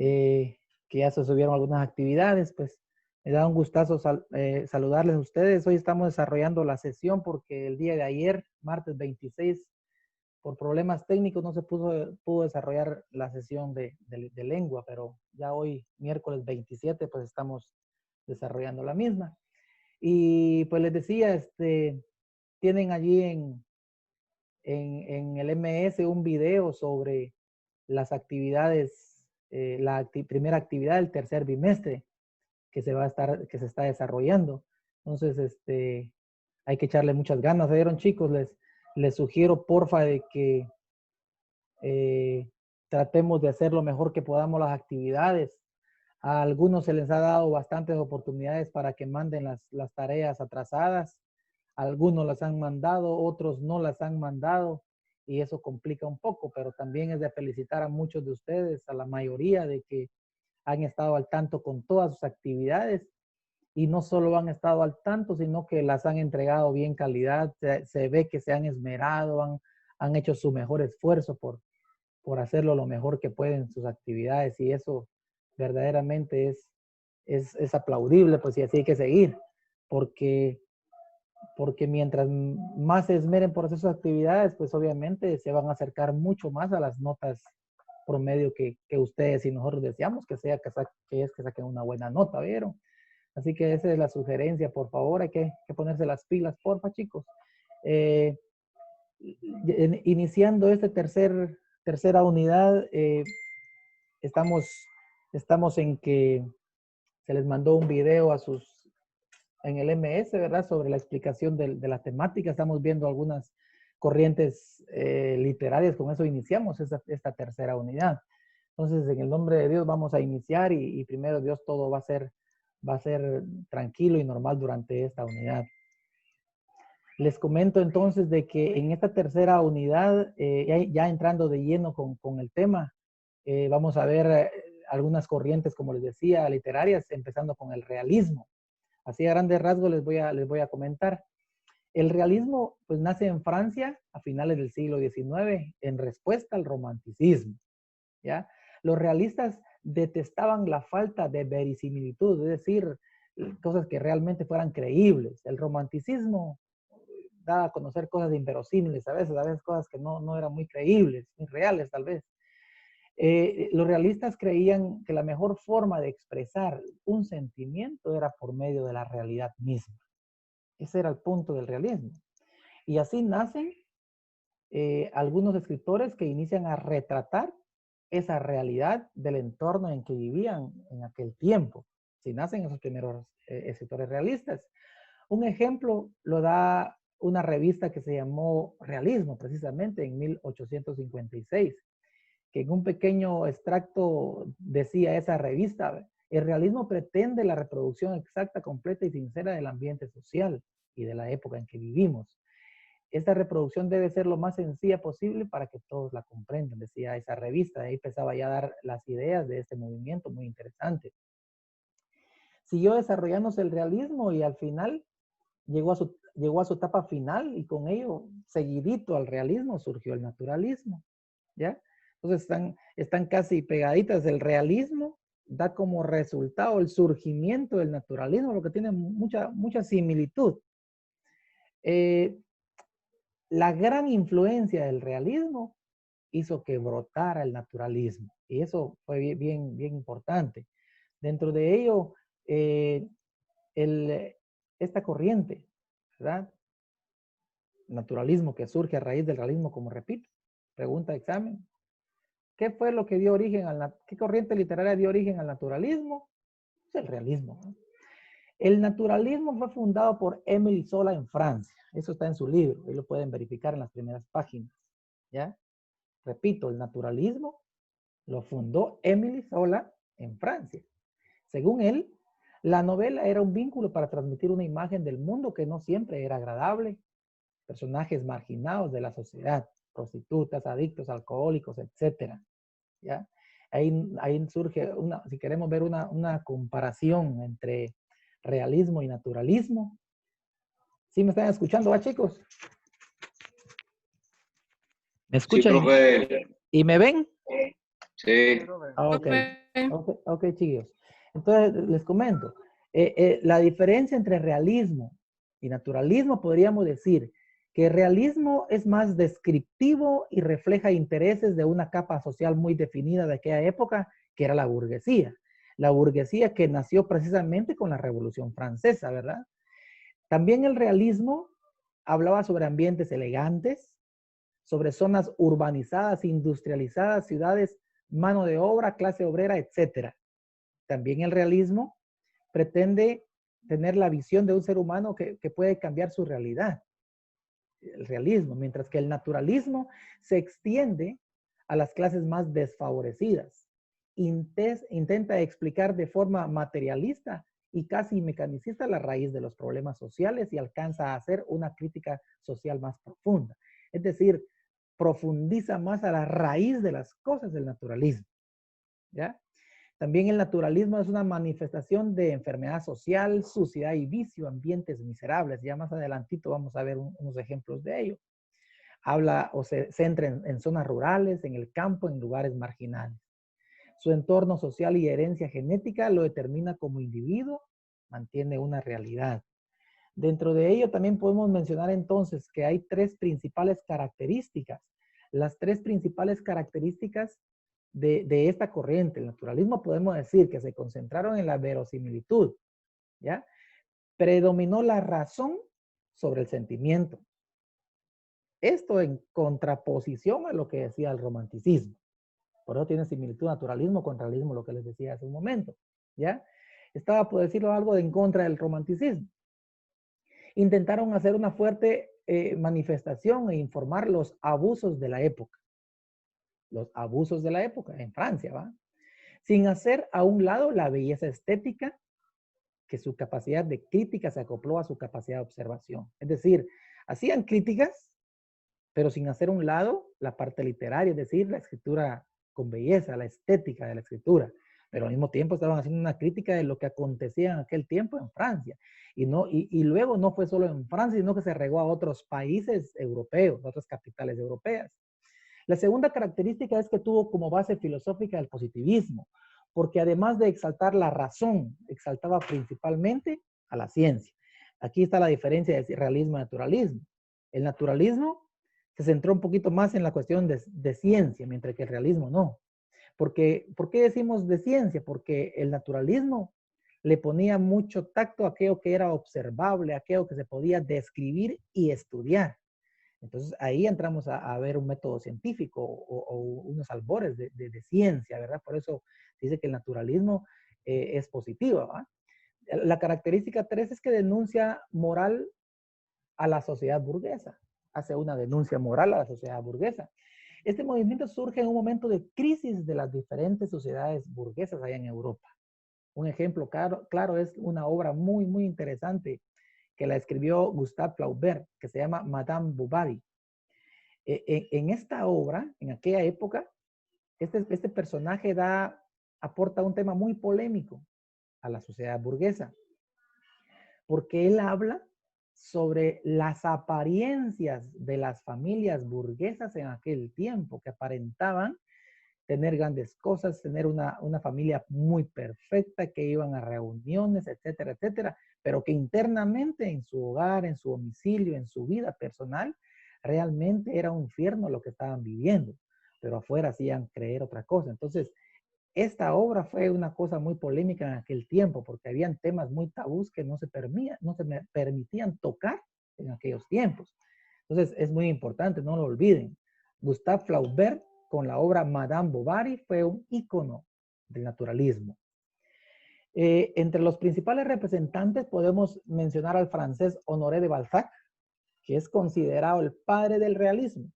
que ya se subieron algunas actividades, pues me da un gustazo saludarles a ustedes. Hoy estamos desarrollando la sesión porque el día de ayer, martes 26, por problemas técnicos no se pudo desarrollar la sesión de lengua, pero ya hoy, miércoles 27, pues estamos desarrollando la misma. Y pues les decía, tienen allí en el MS un video sobre las actividades, primera actividad del tercer bimestre que se está desarrollando. Entonces, hay que echarle muchas ganas. ¿Vieron, chicos? Les sugiero, porfa, de que tratemos de hacer lo mejor que podamos las actividades. A algunos se les ha dado bastantes oportunidades para que manden las tareas atrasadas. Algunos las han mandado, otros no las han mandado y eso complica un poco, pero también es de felicitar a muchos de ustedes, a la mayoría de que han estado al tanto con todas sus actividades y no solo han estado al tanto, sino que las han entregado bien calidad. Se ve que se han esmerado, han hecho su mejor esfuerzo por hacerlo lo mejor que pueden sus actividades y eso verdaderamente es aplaudible, pues y así hay que seguir, porque mientras más se esmeren por hacer sus actividades, pues obviamente se van a acercar mucho más a las notas promedio que ustedes y nosotros deseamos que saquen una buena nota, ¿vieron? Así que esa es la sugerencia, por favor, hay que ponerse las pilas, porfa, chicos. Iniciando esta tercera unidad, estamos en que se les mandó un video en el MS, ¿verdad? Sobre la explicación de la temática. Estamos viendo algunas corrientes literarias, con eso iniciamos esta tercera unidad. Entonces, en el nombre de Dios vamos a iniciar y primero Dios todo va a ser tranquilo y normal durante esta unidad. Les comento entonces de que en esta tercera unidad, ya entrando de lleno con el tema, vamos a ver algunas corrientes, como les decía, literarias, empezando con el realismo. Así a grandes rasgos les voy a comentar. El realismo pues nace en Francia a finales del siglo XIX en respuesta al romanticismo, ¿ya? Los realistas detestaban la falta de verisimilitud, es decir, cosas que realmente fueran creíbles. El romanticismo da a conocer cosas inverosímiles a veces cosas que no eran muy creíbles, muy reales tal vez. Los realistas creían que la mejor forma de expresar un sentimiento era por medio de la realidad misma. Ese era el punto del realismo. Y así nacen algunos escritores que inician a retratar esa realidad del entorno en que vivían en aquel tiempo. Si nacen esos primeros escritores realistas. Un ejemplo lo da una revista que se llamó Realismo, precisamente en 1856, que en un pequeño extracto decía esa revista: el realismo pretende la reproducción exacta, completa y sincera del ambiente social y de la época en que vivimos. Esta reproducción debe ser lo más sencilla posible para que todos la comprendan, decía esa revista. Ahí empezaba ya a dar las ideas de este movimiento muy interesante. Siguió desarrollándose el realismo y al final llegó a su etapa final y con ello, seguidito al realismo, surgió el naturalismo, ¿ya? Entonces están casi pegaditas. El realismo da como resultado el surgimiento del naturalismo, lo que tiene mucha similitud. La gran influencia del realismo hizo que brotara el naturalismo y eso fue bien importante. Dentro de ello, esta corriente, ¿verdad? Naturalismo que surge a raíz del realismo, como repito. Pregunta de examen. ¿Qué fue lo que dio origen qué corriente literaria dio origen al naturalismo? Es el realismo, ¿no? El naturalismo fue fundado por Émile Zola en Francia. Eso está en su libro. Ahí lo pueden verificar en las primeras páginas, ¿ya? Repito, el naturalismo lo fundó Émile Zola en Francia. Según él, la novela era un vínculo para transmitir una imagen del mundo que no siempre era agradable. Personajes marginados de la sociedad, prostitutas, adictos, alcohólicos, etc. ¿Ya? Ahí surge, si queremos ver una comparación entre realismo y naturalismo. ¿Sí me están escuchando, chicos? ¿Me escuchan? Sí, profe. ¿Y me ven? Sí. Ok. Ok, chiquillos. Entonces, les comento. La diferencia entre realismo y naturalismo, podríamos decir que el realismo es más descriptivo y refleja intereses de una capa social muy definida de aquella época, que era la burguesía. La burguesía que nació precisamente con la Revolución Francesa, ¿verdad? También el realismo hablaba sobre ambientes elegantes, sobre zonas urbanizadas, industrializadas, ciudades, mano de obra, clase obrera, etcétera. También el realismo pretende tener la visión de un ser humano que puede cambiar su realidad, el realismo, mientras que el naturalismo se extiende a las clases más desfavorecidas. Intenta explicar de forma materialista y casi mecanicista la raíz de los problemas sociales y alcanza a hacer una crítica social más profunda. Es decir, profundiza más a la raíz de las cosas del naturalismo, ¿ya? También el naturalismo es una manifestación de enfermedad social, suciedad y vicio, ambientes miserables. Ya más adelantito vamos a ver unos ejemplos de ello. Habla o se centra en zonas rurales, en el campo, en lugares marginales. Su entorno social y herencia genética lo determina como individuo, mantiene una realidad. Dentro de ello también podemos mencionar entonces que hay tres principales características. Las tres principales características de esta corriente, el naturalismo, podemos decir que se concentraron en la verosimilitud, ¿ya? Predominó la razón sobre el sentimiento. Esto en contraposición a lo que decía el romanticismo. Por eso tiene similitud naturalismo con realismo, lo que les decía hace un momento, ¿ya? Estaba, por decirlo algo, en contra del romanticismo. Intentaron hacer una fuerte manifestación e informar los abusos de la época. Los abusos de la época en Francia, ¿va? Sin hacer a un lado la belleza estética, que su capacidad de crítica se acopló a su capacidad de observación. Es decir, hacían críticas, pero sin hacer a un lado la parte literaria, es decir, la escritura con belleza, la estética de la escritura. Pero al mismo tiempo estaban haciendo una crítica de lo que acontecía en aquel tiempo en Francia. Y luego no fue solo en Francia, sino que se regó a otros países europeos, a otras capitales europeas. La segunda característica es que tuvo como base filosófica el positivismo, porque además de exaltar la razón, exaltaba principalmente a la ciencia. Aquí está la diferencia de realismo y naturalismo. El naturalismo se centró un poquito más en la cuestión de ciencia, mientras que el realismo no. ¿Por qué decimos de ciencia? Porque el naturalismo le ponía mucho tacto a aquello que era observable, a aquello que se podía describir y estudiar. Entonces ahí entramos a ver un método científico o unos albores de ciencia, ¿verdad? Por eso dice que el naturalismo es positivo, ¿verdad? La característica 3 es que denuncia moral a la sociedad burguesa, hace una denuncia moral a la sociedad burguesa. Este movimiento surge en un momento de crisis de las diferentes sociedades burguesas allá en Europa. Un ejemplo claro es una obra muy, muy interesante que la escribió Gustave Flaubert, que se llama Madame Bovary. En esta obra, en aquella época, este personaje aporta un tema muy polémico a la sociedad burguesa, porque él habla sobre las apariencias de las familias burguesas en aquel tiempo, que aparentaban tener grandes cosas, tener una familia muy perfecta, que iban a reuniones, etcétera, etcétera, pero que internamente en su hogar, en su domicilio, en su vida personal, realmente era un infierno lo que estaban viviendo, pero afuera hacían creer otra cosa. Entonces, esta obra fue una cosa muy polémica en aquel tiempo, porque habían temas muy tabús que no se permitían tocar en aquellos tiempos. Entonces, es muy importante, no lo olviden. Gustave Flaubert, con la obra Madame Bovary, fue un ícono del naturalismo. Entre los principales representantes podemos mencionar al francés Honoré de Balzac, que es considerado el padre del realismo.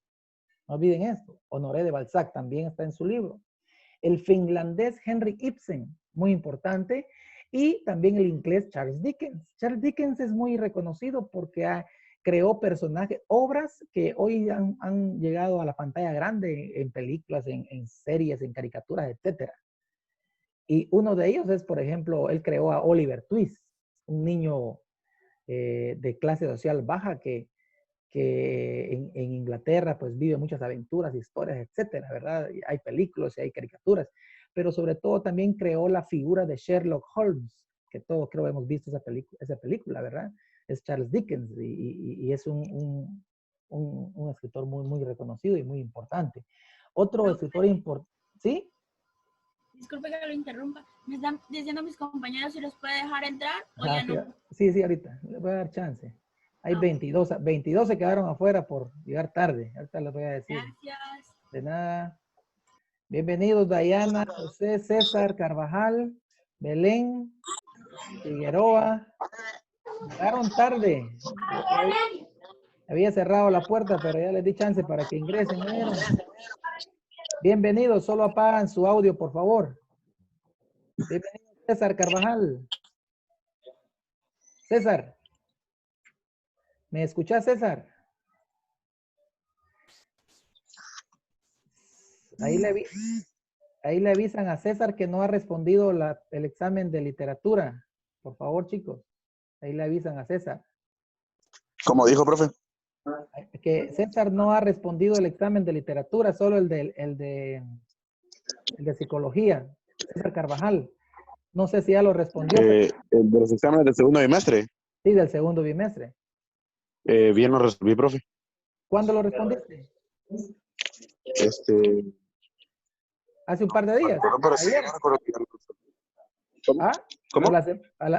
No olviden esto. Honoré de Balzac también está en su libro. El finlandés Henrik Ibsen, muy importante, y también el inglés Charles Dickens. Charles Dickens es muy reconocido porque creó personajes, obras que hoy han llegado a la pantalla grande en películas, en series, en caricaturas, etc. Y uno de ellos es, por ejemplo, él creó a Oliver Twist, un niño de clase social baja que en Inglaterra pues vive muchas aventuras, historias, etcétera, ¿verdad? Hay películas y hay caricaturas. pero sobre todo también creó la figura de Sherlock Holmes, que todos creo hemos visto esa película, ¿verdad? Es Charles Dickens y es un escritor muy, muy reconocido y muy importante. Otro escritor importante, ¿sí? Disculpe que lo interrumpa. Me están diciendo mis compañeros si los puede dejar entrar o Ah, ya no. sí, ahorita. Le voy a dar chance. Hay 22 se quedaron afuera por llegar tarde. Ahorita les voy a decir. Gracias. De nada. Bienvenidos, Dayana, José, César, Carvajal, Belén, Figueroa. Llegaron tarde. Había cerrado la puerta, pero ya les di chance para que ingresen. Bienvenidos, solo apagan su audio, por favor. Bienvenido, César Carvajal. César. ¿Me escuchás, César? Ahí le avisan a César que no ha respondido el examen de literatura. Por favor, chicos. Ahí le avisan a César. ¿Cómo dijo, profe? Que César no ha respondido el examen de literatura, solo el de psicología. César Carvajal. No sé si ya lo respondió. El de los exámenes del segundo bimestre. Sí, del segundo bimestre. Bien lo resolví, profe. ¿Cuándo lo respondiste? Hace un par de días. ¿Cómo? ¿Ah? ¿Cómo?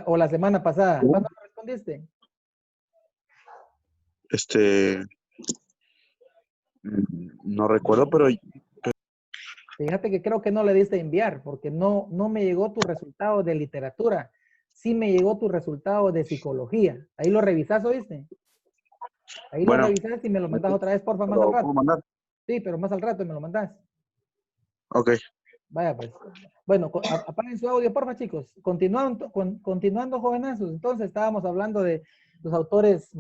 O la semana pasada. ¿Cómo? ¿Cuándo lo respondiste? No recuerdo, pero Fíjate que creo que no le diste a enviar, porque no me llegó tu resultado de literatura. Sí me llegó tu resultado de psicología. Ahí lo revisás, ¿oíste? Ahí lo revisás y me lo mandás otra vez, porfa, más al rato. ¿puedo mandar? Sí, pero más al rato me lo mandás. Ok. Vaya, pues. Bueno, apaguen su audio, porfa, chicos. Continuando, jovenazos. Entonces, estábamos hablando de los autores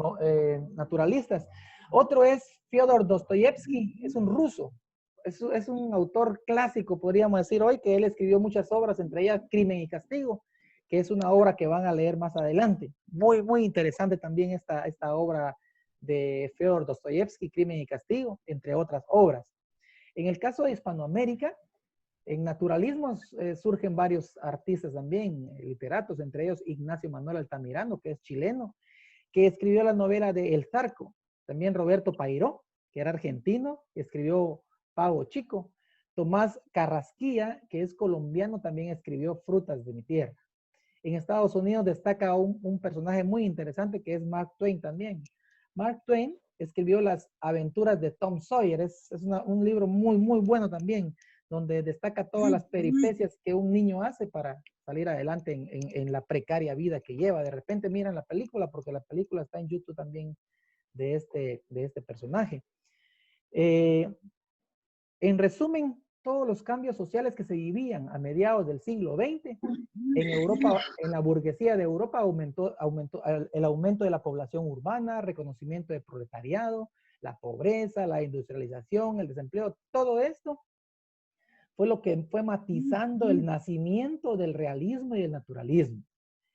naturalistas. Otro es Fyodor Dostoyevsky, es un ruso. Es un autor clásico, podríamos decir hoy, que él escribió muchas obras, entre ellas Crimen y Castigo, que es una obra que van a leer más adelante. Muy, muy interesante también esta obra de Fyodor Dostoyevsky, Crimen y Castigo, entre otras obras. En el caso de Hispanoamérica, en naturalismo surgen varios artistas también, literatos, entre ellos Ignacio Manuel Altamirano, que es chileno, que escribió la novela de El Zarco. También Roberto Pairó, que era argentino, escribió Pago Chico. Tomás Carrasquilla, que es colombiano, también escribió Frutas de mi tierra. En Estados Unidos destaca un personaje muy interesante que es Mark Twain también. Mark Twain escribió Las aventuras de Tom Sawyer. Es un libro muy, muy bueno también, donde destaca todas las peripecias que un niño hace para salir adelante en la precaria vida que lleva. De repente miran la película, porque la película está en YouTube también de este personaje. En resumen, todos los cambios sociales que se vivían a mediados del siglo XX en Europa, en la burguesía de Europa, aumentó el aumento de la población urbana, reconocimiento del proletariado, la pobreza, la industrialización, el desempleo, todo esto fue lo que fue matizando el nacimiento del realismo y el naturalismo.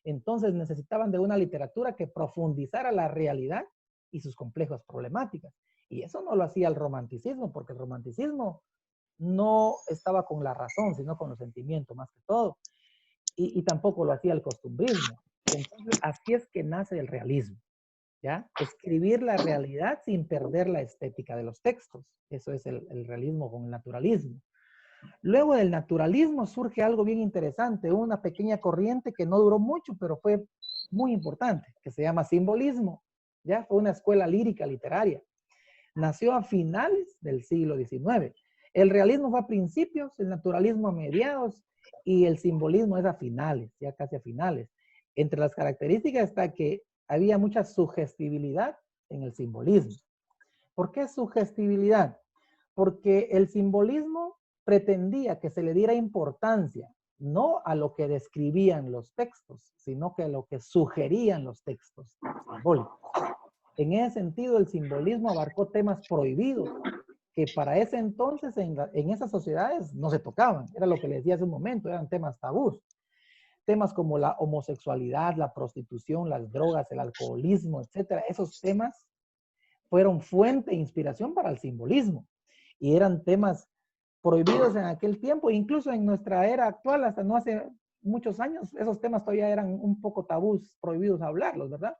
Entonces necesitaban de una literatura que profundizara la realidad y sus complejas problemáticas. Y eso no lo hacía el romanticismo, porque el romanticismo no estaba con la razón, sino con los sentimientos más que todo. Y tampoco lo hacía el costumbrismo. Entonces, así es que nace el realismo, ¿ya? Escribir la realidad sin perder la estética de los textos. Eso es el realismo con el naturalismo. Luego del naturalismo surge algo bien interesante, una pequeña corriente que no duró mucho, pero fue muy importante, que se llama simbolismo, ¿ya? Fue una escuela lírica literaria. Nació a finales del siglo XIX. El realismo fue a principios, el naturalismo a mediados y el simbolismo es a finales, ya casi a finales. Entre las características está que había mucha sugestibilidad en el simbolismo. ¿Por qué sugestibilidad? Porque el simbolismo pretendía que se le diera importancia no a lo que describían los textos, sino que a lo que sugerían los textos simbólicos. En ese sentido, el simbolismo abarcó temas prohibidos que para ese entonces en esas sociedades no se tocaban. Era lo que les decía hace un momento, eran temas tabús. Temas como la homosexualidad, la prostitución, las drogas, el alcoholismo, etcétera. Esos temas fueron fuente e inspiración para el simbolismo. Y eran temas prohibidos en aquel tiempo, incluso en nuestra era actual, hasta no hace muchos años, esos temas todavía eran un poco tabús, prohibidos hablarlos, ¿verdad?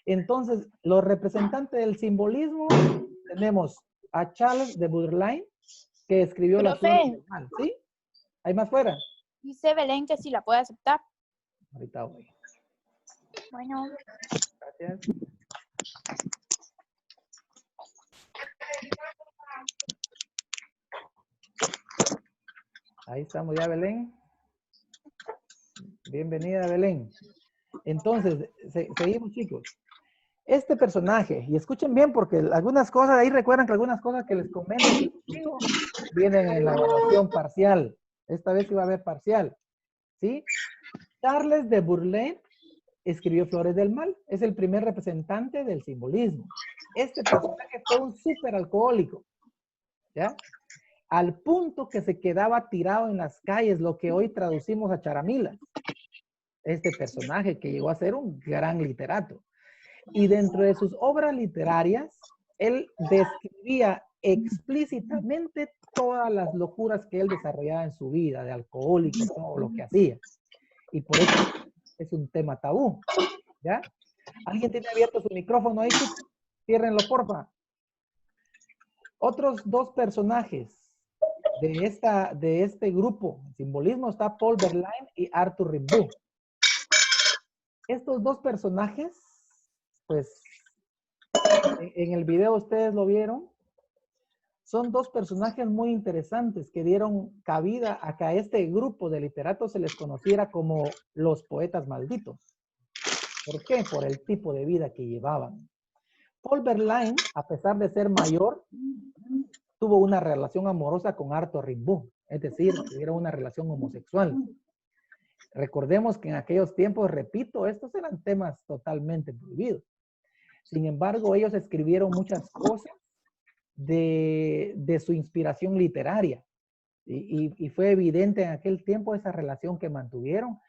Entonces, los representantes del simbolismo, tenemos a Charles de Baudelaire, que escribió Las Flores Profe, del Mal, ¿sí? ¿Hay más fuera? dice Belén que sí la puede aceptar. Ahorita voy. Bueno, Gracias. Ahí estamos ya, Belén. Bienvenida, Belén. Entonces, seguimos, chicos. Este personaje, y escuchen bien porque algunas cosas, ahí recuerdan que algunas cosas que les comento, que les digo, vienen en la evaluación parcial. Esta vez iba a haber parcial. ¿Sí? Charles de Baudelaire escribió Flores del Mal. Es el primer representante del simbolismo. Este personaje fue un súper alcohólico. ¿Ya? Al punto que se quedaba tirado en las calles, lo que hoy traducimos a charamilas. Este personaje que llegó a ser un gran literato. Y dentro de sus obras literarias, él describía explícitamente todas las locuras que él desarrollaba en su vida, de alcohólico, todo lo que hacía. Y por eso es un tema tabú. ¿Ya? ¿Alguien tiene abierto su micrófono ahí? Ciérrenlo, porfa. Otros dos personajes de este grupo, simbolismo, está Paul Verlaine y Arthur Rimbaud. Estos dos personajes, pues, en el video ustedes lo vieron, son dos personajes muy interesantes que dieron cabida a que a este grupo de literatos se les conociera como los poetas malditos. ¿Por qué? Por el tipo de vida que llevaban. Paul Verlaine, a pesar de ser mayor, tuvo una relación amorosa con Arthur Rimbaud, es decir, tuvieron una relación homosexual. Recordemos que en aquellos tiempos, repito, estos eran temas totalmente prohibidos. Sin embargo, ellos escribieron muchas cosas de su inspiración literaria. Y fue evidente en aquel tiempo esa relación que mantuvieron.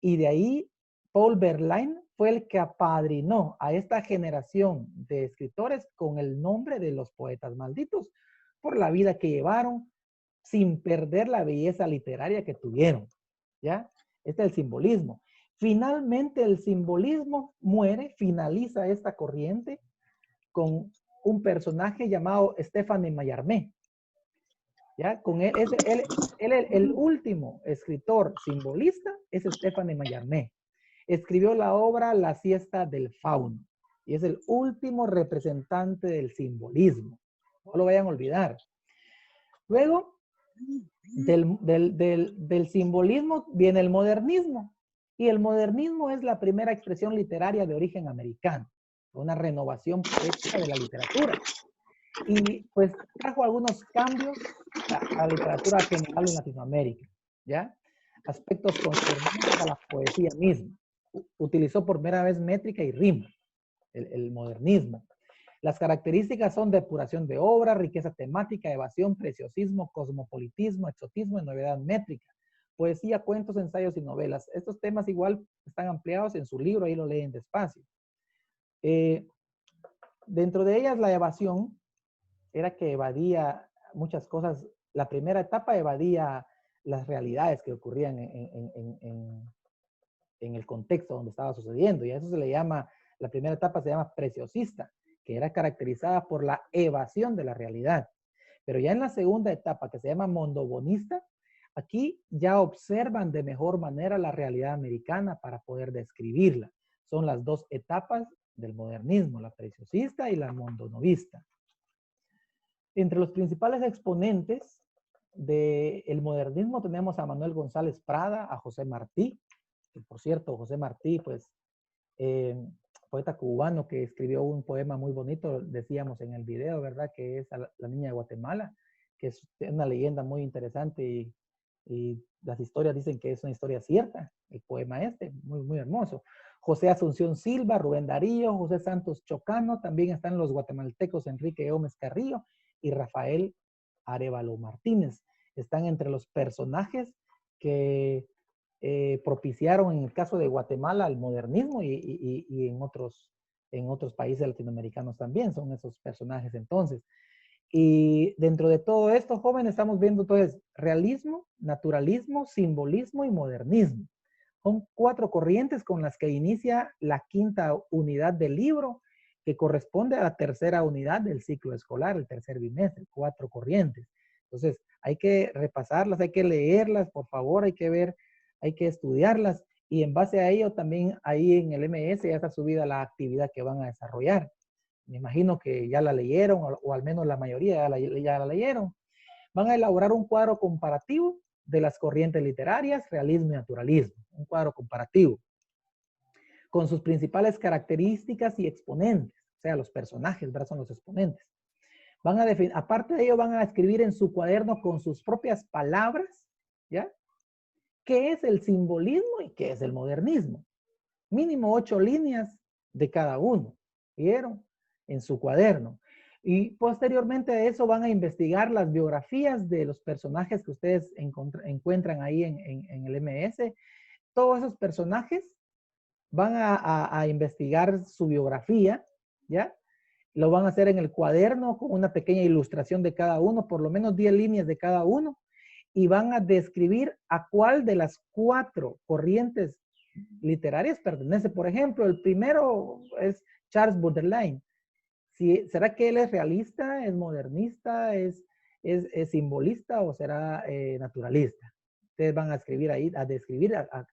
Y de ahí, Paul Verlaine fue el que apadrinó a esta generación de escritores con el nombre de los poetas malditos, por la vida que llevaron, sin perder la belleza literaria que tuvieron. ¿Ya? Este es el simbolismo. Finalmente el simbolismo muere, finaliza esta corriente con un personaje llamado Stéphane Mallarmé. ¿Ya? Con él, el último escritor simbolista es Stéphane Mallarmé. Escribió la obra La siesta del fauno y es el último representante del simbolismo. No lo vayan a olvidar. Luego, del simbolismo viene el modernismo. Y el modernismo es la primera expresión literaria de origen americano, una renovación poética de la literatura. Y pues trajo algunos cambios a la literatura general en Latinoamérica, ¿ya? Aspectos concernientes a la poesía misma. Utilizó por primera vez métrica y rima, el modernismo. Las características son depuración de obra, riqueza temática, evasión, preciosismo, cosmopolitismo, exotismo y novedad métrica. Poesía, cuentos, ensayos y novelas. Estos temas igual están ampliados en su libro, ahí lo leen despacio. Dentro de ellas la evasión era que evadía muchas cosas. La primera etapa evadía las realidades que ocurrían en el contexto donde estaba sucediendo, y a eso se le llama, la primera etapa se llama preciosista, que era caracterizada por la evasión de la realidad. Pero ya en la segunda etapa, que se llama mondobonista, aquí ya observan de mejor manera la realidad americana para poder describirla. Son las dos etapas del modernismo, la preciosista y la mondonovista. Entre los principales exponentes del modernismo tenemos a Manuel González Prada, a José Martí, que por cierto, José Martí, pues, poeta cubano que escribió un poema muy bonito, decíamos en el video, ¿verdad? Que es La Niña de Guatemala, que es una leyenda muy interesante y las historias dicen que es una historia cierta, el poema este, muy, muy hermoso. José Asunción Silva, Rubén Darío, José Santos Chocano, también están los guatemaltecos Enrique Gómez Carrillo y Rafael Arévalo Martínez. Están entre los personajes que propiciaron en el caso de Guatemala el modernismo y en otros países latinoamericanos también son esos personajes entonces. Y dentro de todo esto, jóvenes, estamos viendo entonces realismo, naturalismo, simbolismo y modernismo. Son 4 corrientes con las que inicia la 5ª unidad del libro, que corresponde a la 3ª unidad del ciclo escolar, el 3er bimestre, 4 corrientes. Entonces, hay que repasarlas, hay que leerlas, por favor, hay que ver, hay que estudiarlas, y en base a ello también ahí en el MS ya está subida la actividad que van a desarrollar. Me imagino que ya la leyeron, o al menos la mayoría ya la leyeron. Van a elaborar un cuadro comparativo de las corrientes literarias, realismo y naturalismo. Un cuadro comparativo con sus principales características y exponentes. O sea, los personajes, ¿verdad? Son los exponentes. Van a definir, aparte de ello, van a escribir en su cuaderno con sus propias palabras, ¿ya? ¿Qué es el simbolismo y qué es el modernismo? Mínimo 8 líneas de cada uno. ¿Vieron? En su cuaderno. Y posteriormente a eso van a investigar las biografías de los personajes que ustedes encuentran ahí en el MS. Todos esos personajes van a investigar su biografía, ¿ya? Lo van a hacer en el cuaderno con una pequeña ilustración de cada uno, por lo menos 10 líneas de cada uno, y van a describir a cuál de las 4 corrientes literarias pertenece. Por ejemplo, el primero es Charles Baudelaire. ¿Será que él es realista, es modernista, es simbolista o será naturalista? Ustedes van a escribir ahí, a describir a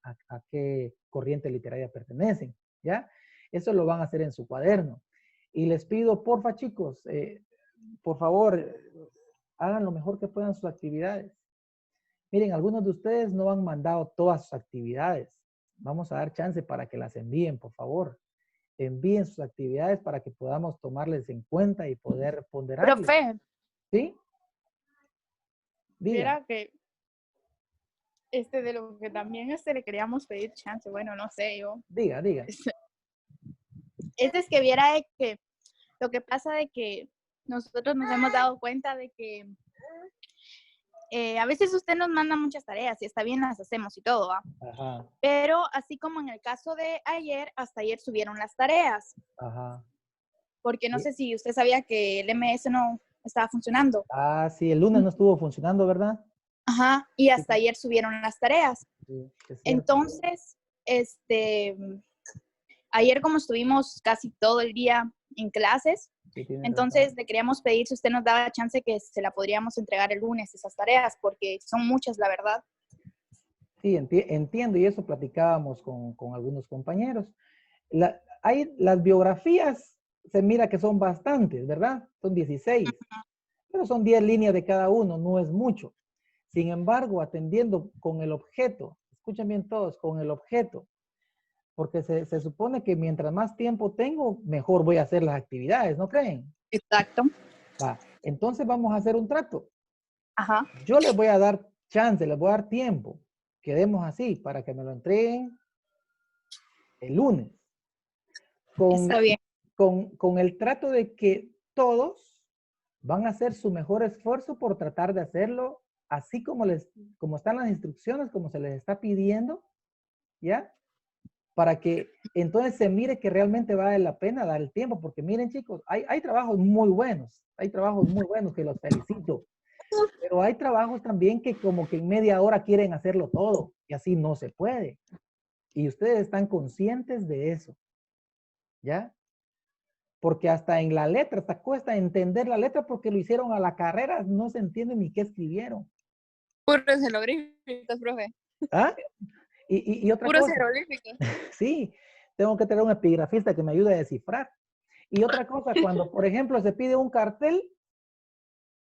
qué corriente literaria pertenecen, ¿ya? Eso lo van a hacer en su cuaderno. Y les pido, porfa, chicos, por favor, hagan lo mejor que puedan sus actividades. Miren, algunos de ustedes no han mandado todas sus actividades. Vamos a dar chance para que las envíen, por favor. Envíen sus actividades para que podamos tomarles en cuenta y poder ponderarles. Profe, ¿Sí? Diga. mira que de lo que también le queríamos pedir chance, bueno, no sé, yo. Diga. Es que viera de que lo que pasa de que nosotros nos hemos dado cuenta de que a veces usted nos manda muchas tareas y está bien, las hacemos y todo, ¿va? Ajá, Pero así como en el caso de ayer, hasta ayer subieron las tareas. ajá. Porque no Sí. sé si usted sabía que el MS no estaba funcionando. Ah, sí, el lunes no estuvo funcionando, ¿verdad? Ajá, y hasta Sí. ayer subieron las tareas. Sí, es cierto. Entonces, ayer como estuvimos casi todo el día en clases, Sí, tiene entonces razón. le queríamos pedir si usted nos daba chance que se la podríamos entregar el lunes, esas tareas, porque son muchas, la verdad. Sí, entiendo, y eso platicábamos con algunos compañeros. Las biografías, se mira que son bastantes, ¿verdad? Son 16, pero son 10 líneas de cada uno, no es mucho. Sin embargo, atendiendo con el objeto, escuchen bien todos, con el objeto, porque se supone que mientras más tiempo tengo, mejor voy a hacer las actividades, ¿no creen? Exacto. Va, entonces vamos a hacer un trato. Ajá. Yo les voy a dar chance, les voy a dar tiempo. Quedemos así para que me lo entreguen el lunes. Está bien. Con el trato de que todos van a hacer su mejor esfuerzo por tratar de hacerlo así como están las instrucciones, como se les está pidiendo, ¿ya? Para que entonces se mire que realmente vale la pena dar el tiempo, porque miren chicos, hay trabajos muy buenos que los felicito, pero hay trabajos también que como que en media hora quieren hacerlo todo y así no se puede. Y ustedes están conscientes de eso, ¿ya? Porque hasta en la letra, hasta cuesta entender la letra porque lo hicieron a la carrera, no se entiende ni qué escribieron. Puros jeroglíficos, profe. ¿Ah? Y otra Puros cosa, jeroglíficos. sí, tengo que tener un epigrafista que me ayude a descifrar. Y otra cosa, cuando por ejemplo se pide un cartel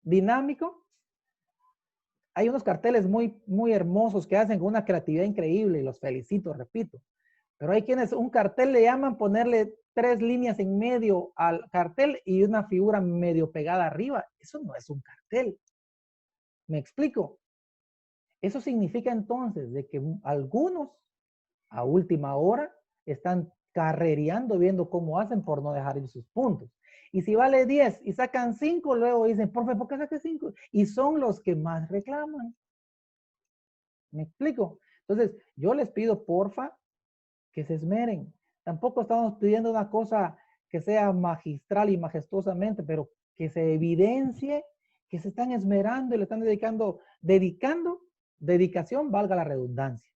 dinámico, hay unos carteles muy, muy hermosos que hacen con una creatividad increíble y los felicito, repito. Pero hay quienes un cartel le llaman ponerle 3 líneas en medio al cartel y una figura medio pegada arriba. Eso no es un cartel. ¿Me explico? Eso significa entonces de que algunos a última hora están carrereando viendo cómo hacen por no dejar ir sus puntos. Y si vale 10 y sacan 5, luego dicen, profe, ¿por qué saqué 5? Y son los que más reclaman. ¿Me explico? Entonces, yo les pido, porfa, que se esmeren. Tampoco estamos pidiendo una cosa que sea magistral y majestuosamente, pero que se evidencie que se están esmerando y le están dedicación, valga la redundancia.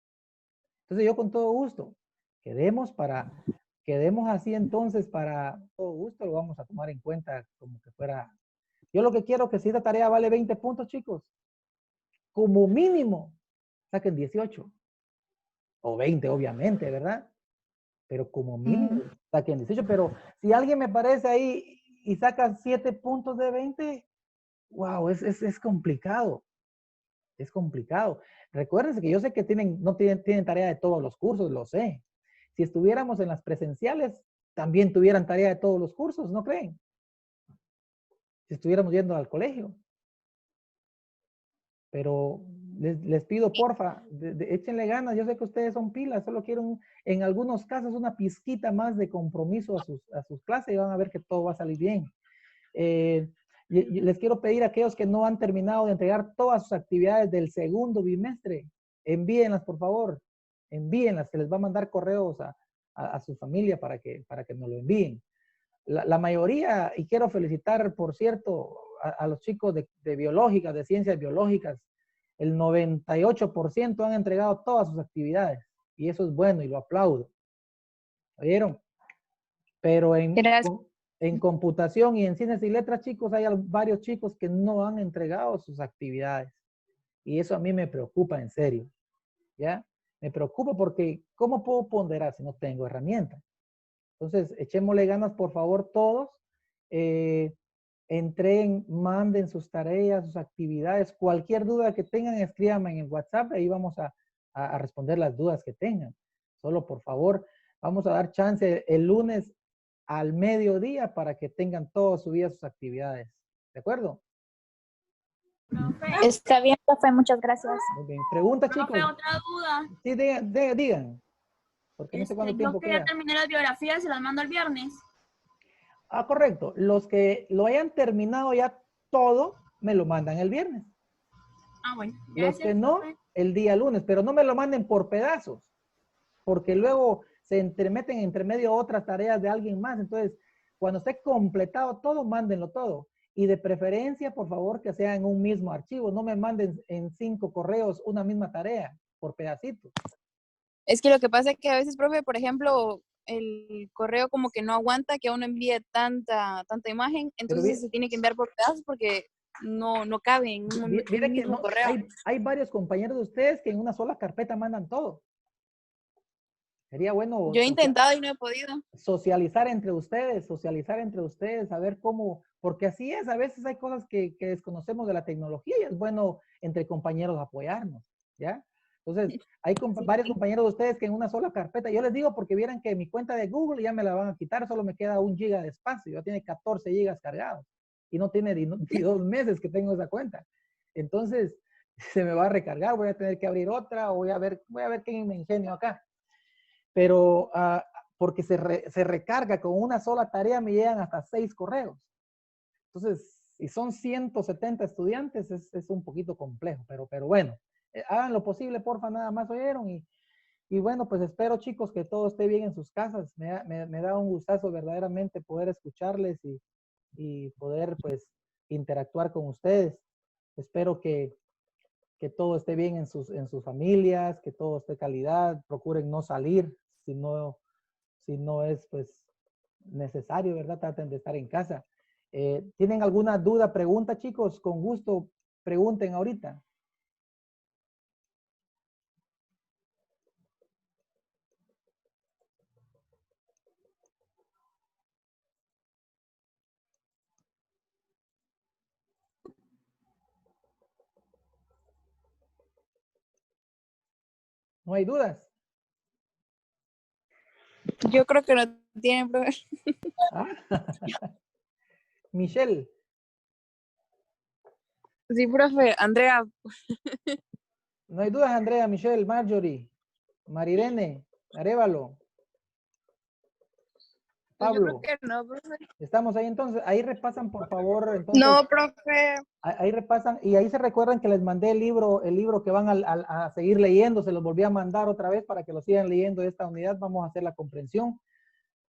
Entonces yo con todo gusto, quedemos así entonces para todo gusto, lo vamos a tomar en cuenta como que fuera. Yo lo que quiero que si esta tarea vale 20 puntos, chicos, como mínimo, saquen 18 o 20, obviamente, ¿verdad? Pero como mínimo, saquen 18. Pero si alguien me aparece ahí y saca 7 puntos de 20, wow, es complicado. Es complicado. Recuérdense que yo sé que no tienen tarea de todos los cursos, lo sé. Si estuviéramos en las presenciales, también tuvieran tarea de todos los cursos, ¿no creen? Si estuviéramos yendo al colegio. Pero les pido, porfa, échenle ganas. Yo sé que ustedes son pilas, solo quiero en algunos casos una pizquita más de compromiso a sus clases y van a ver que todo va a salir bien. Y les quiero pedir a aquellos que no han terminado de entregar todas sus actividades del segundo bimestre, envíenlas, por favor. Envíenlas, se les va a mandar correos a su familia para que nos lo envíen. La mayoría, y quiero felicitar, por cierto, a los chicos de biológicas, de ciencias biológicas, el 98% han entregado todas sus actividades. Y eso es bueno y lo aplaudo. ¿Oyeron? Pero en computación y en ciencias y letras, chicos, hay varios chicos que no han entregado sus actividades. Y eso a mí me preocupa en serio. ¿Ya? Me preocupa porque ¿cómo puedo ponderar si no tengo herramientas? Entonces, echémosle ganas, por favor, todos. Entreguen, manden sus tareas, sus actividades. Cualquier duda que tengan, escríbanme en el WhatsApp. Ahí vamos a responder las dudas que tengan. Solo, por favor, vamos a dar chance el lunes al mediodía para que tengan todas subidas sus actividades. ¿De acuerdo? Profe, Está bien, profe, muchas gracias. Muy bien. Pregunta, chicos. profe, otra duda. Sí, digan. Porque no sé cuánto tiempo Yo que ya queda. terminé las biografías, se las mando el viernes. Ah, correcto. Los que lo hayan terminado ya todo, me lo mandan el viernes. Ah, bueno. Los Gracias, que no, profe. el día lunes. Pero no me lo manden por pedazos. Porque luego se entremeten entre medio otras tareas de alguien más. Entonces, cuando esté completado todo, mándenlo todo. Y de preferencia, por favor, que sea en un mismo archivo. No me manden en 5 correos una misma tarea por pedacitos. Es que lo que pasa es que a veces, profe, por ejemplo, el correo como que no aguanta que uno envíe tanta imagen, entonces se tiene que enviar por pedazos porque no cabe en un Mire que mismo no, correo. hay varios compañeros de ustedes que en una sola carpeta mandan todo. Sería bueno Yo he intentado y no he podido. socializar entre ustedes, saber cómo, porque así es, a veces hay cosas que desconocemos de la tecnología y es bueno entre compañeros apoyarnos, ¿ya? Entonces, hay varios compañeros de ustedes que en una sola carpeta, yo les digo porque vieran que mi cuenta de Google ya me la van a quitar, solo me queda 1 giga de espacio, ya tiene 14 gigas cargados y no tiene ni 2 meses que tengo esa cuenta. Entonces, se me va a recargar, voy a tener que abrir otra o voy a ver qué me ingenio acá. Pero porque se recarga con una sola tarea, me llegan hasta 6 correos. Entonces, si son 170 estudiantes, es un poquito complejo, pero bueno, hagan lo posible, porfa, nada más, oyeron. Y bueno, pues espero, chicos, que todo esté bien en sus casas. Me da un gustazo verdaderamente poder escucharles y poder, pues, interactuar con ustedes. Espero que todo esté bien en sus familias, que todo esté calidad. Procuren no salir si no es, pues, necesario, ¿verdad? Traten de estar en casa. ¿Tienen alguna duda, pregunta, chicos? Con gusto, pregunten ahorita. ¿No hay dudas? Yo creo que no tienen, profe. ¿Ah? Michelle. Sí, profe. Andrea. No hay dudas, Andrea, Michelle, Marjorie, Marirene, Arévalo, Pablo. Yo creo que no, profe. Estamos ahí entonces. Ahí repasan, por favor. Entonces, No, profe. ahí repasan y ahí se recuerdan que les mandé el libro que van a seguir leyendo. Se los volví a mandar otra vez para que lo sigan leyendo de esta unidad. Vamos a hacer la comprensión.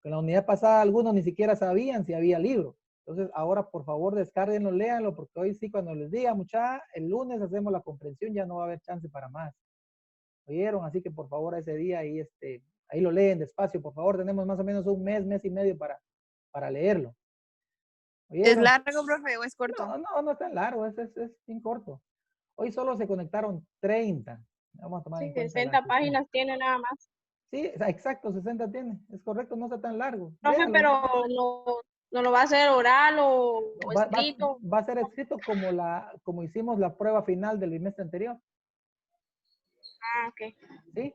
En la unidad pasada algunos ni siquiera sabían si había libro. Entonces, ahora, por favor, descárguenlo, léanlo, porque hoy sí, cuando les diga, mucha, el lunes hacemos la comprensión, ya no va a haber chance para más. ¿Oyeron? Así que, por favor, ese día ahí, ahí lo leen despacio, por favor. Tenemos más o menos un mes, mes y medio para leerlo. ¿Es largo, profe, o es corto? No es tan largo, es bien corto. Hoy solo se conectaron 30. Vamos a tomar en cuenta 60 páginas tiene nada más. Sí, exacto, 60 tiene. Es correcto, no está tan largo. Profe, Véanlo. pero no lo va a hacer oral o escrito. Va a ser escrito como hicimos la prueba final del bimestre anterior. Ah, ok. ¿Sí?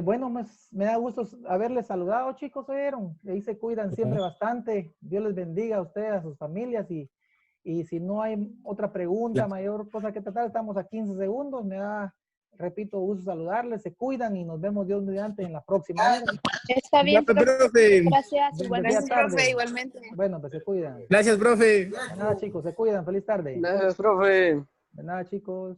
Bueno, me da gusto haberles saludado, chicos, oyeron. Ahí se cuidan siempre bastante. Dios les bendiga a ustedes, a sus familias. Y si no hay otra pregunta, mayor cosa que tratar, estamos a 15 segundos. Me da, repito, gusto saludarles. Se cuidan y nos vemos Dios mediante en la próxima. Está bien, profe. Gracias, Gracias, profe, igualmente. Bueno, pues se cuidan. Gracias, profe. De nada, chicos, se cuidan. Feliz tarde. Gracias, profe. De nada, chicos.